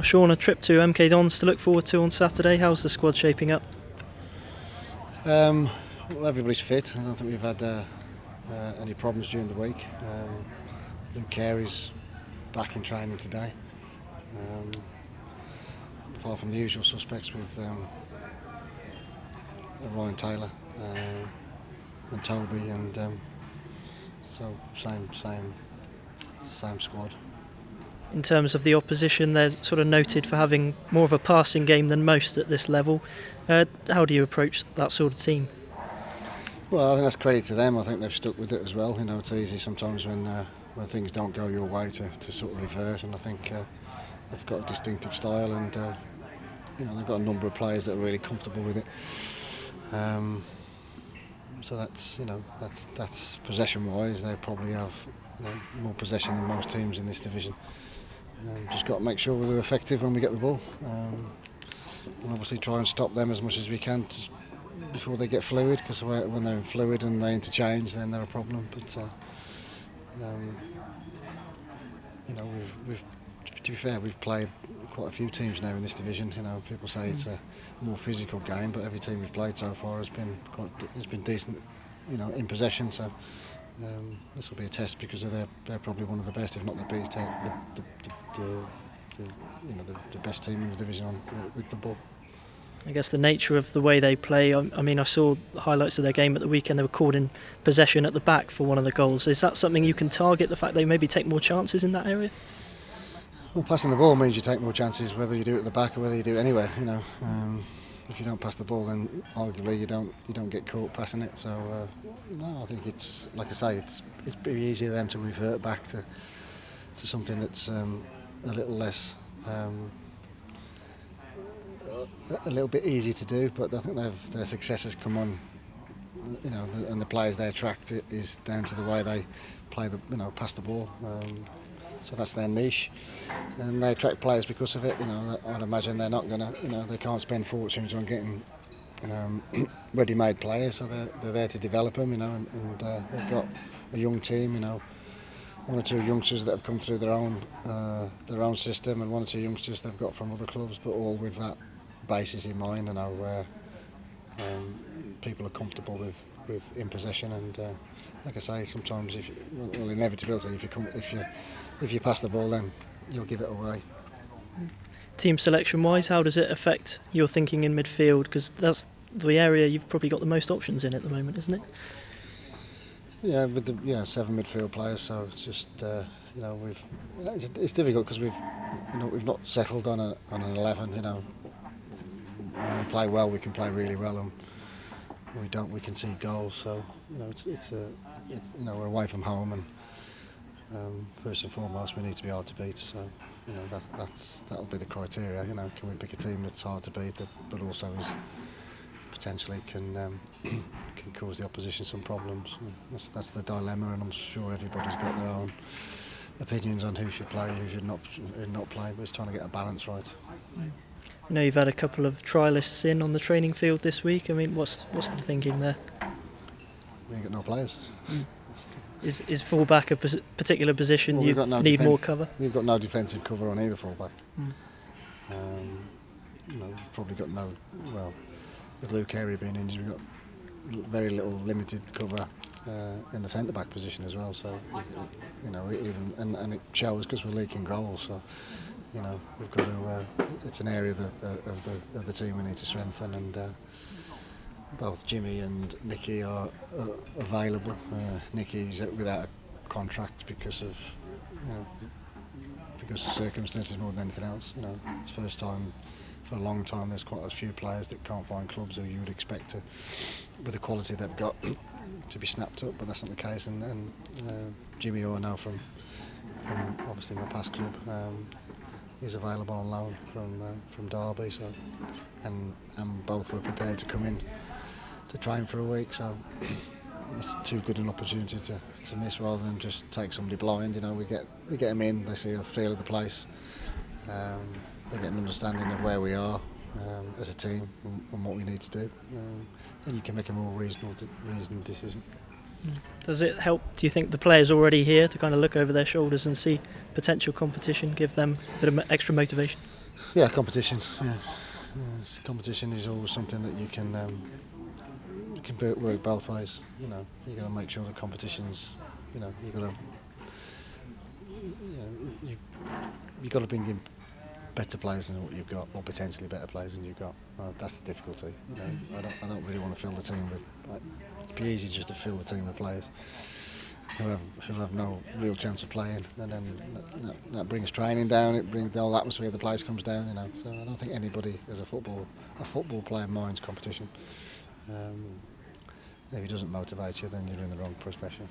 Sean, a trip to MK Dons to look forward to on Saturday. How's the squad shaping up? Well, everybody's fit. I don't think we've had any problems during the week. Luke Carey's back in training today. Apart from the usual suspects with Ryan Taylor and Toby, and so same squad. In terms of the opposition, they're sort of noted for having more of a passing game than most at this level. How do you approach that sort of team? Well, I think that's credit to them. I think they've stuck with it as well. You know, it's easy sometimes when things don't go your way to sort of revert, and I think they've got a distinctive style, and you know, they've got a number of players that are really comfortable with it. So that's possession-wise, they probably have more possession than most teams in this division. Just got to make sure we're effective when we get the ball, and obviously try and stop them as much as we can before they get fluid, because when they're in fluid and they interchange, then they're a problem. But to be fair, we've played quite a few teams now in this division. You know, people say it's a more physical game, but every team we've played so far has been decent, you know, in possession. So this will be a test, because they're probably one of the best, if not the best, the best team in the division with the ball. I guess the nature of the way they play, I mean, I saw highlights of their game at the weekend. They were caught in possession at the back for one of the goals. Is that something you can target, the fact they maybe take more chances in that area? Well, passing the ball means you take more chances, whether you do it at the back or whether you do it anywhere. You know, if you don't pass the ball, then arguably you don't get caught passing it. So no, I think it's, like I say, it's pretty easy for them to revert back to something that's a little less, a little bit easy to do. But I think their success has come on, you know, and the players they attract is down to the way they play pass the ball. So that's their niche, and they attract players because of it. You know, I'd imagine they're not gonna, they can't spend fortunes on getting ready-made players, so they're there to develop them. You know, and they've got a young team. You know, one or two youngsters that have come through their own system, and one or two youngsters they've got from other clubs, but all with that basis in mind. You know, where people are comfortable with in possession, and like I say, sometimes inevitably, if you pass the ball, then you'll give it away. Team selection-wise, how does it affect your thinking in midfield? Because that's the area you've probably got the most options in at the moment, isn't it? Yeah, with the 7 midfield players, so it's just it's difficult because we've not settled on an 11. You know, when we play well, we can play really well, and when we don't, we can see goals. So you know, we're away from home, and first and foremost, we need to be hard to beat. So, you know, that'll be the criteria. You know, can we pick a team that's hard to beat, but also is potentially can cause the opposition some problems? That's the dilemma, and I'm sure everybody's got their own opinions on who should play, who should not play. But it's trying to get a balance right. I know you've had a couple of Trylists in on the training field this week. I mean, what's the thinking there? We ain't got no players. Is full-back a particular position you need more cover? We've got no defensive cover on either full-back. We've probably got with Luke Carey being injured, we've got very limited cover in the centre-back position as well. So, you know, and it shows because we're leaking goals. So, you know, we've got to. It's an area of the team we need to strengthen, and both Jimmy and Nicky are available. Nicky's without a contract because of circumstances more than anything else. You know, it's the first time for a long time there's quite a few players that can't find clubs who you would expect to, with the quality they've got, to be snapped up, but that's not the case. And Jimmy, who I know from obviously my past club, he's available on loan from Derby. So, and both were prepared to come in to train for a week, so it's too good an opportunity to miss rather than just take somebody blind. You know, we get them in, they see a feel of the place, they get an understanding of where we are as a team and what we need to do. Then you can make a more reasoned decision. Does it help, do you think, the players already here to kind of look over their shoulders and see potential competition, give them a bit of extra motivation? Yeah, competition. Yeah, competition is always something that you can work both ways. You know, you got to make sure the competitions. You know, you got to you got to bring in better players than what you've got, or potentially better players than you've got. That's the difficulty. You know, I don't really want to fill the team with. It'd be easy just to fill the team with players who have no real chance of playing, and then that brings training down. It brings the whole atmosphere of the place comes down. You know, so I don't think anybody as a football player minds competition. If it doesn't motivate you, then you're in the wrong profession.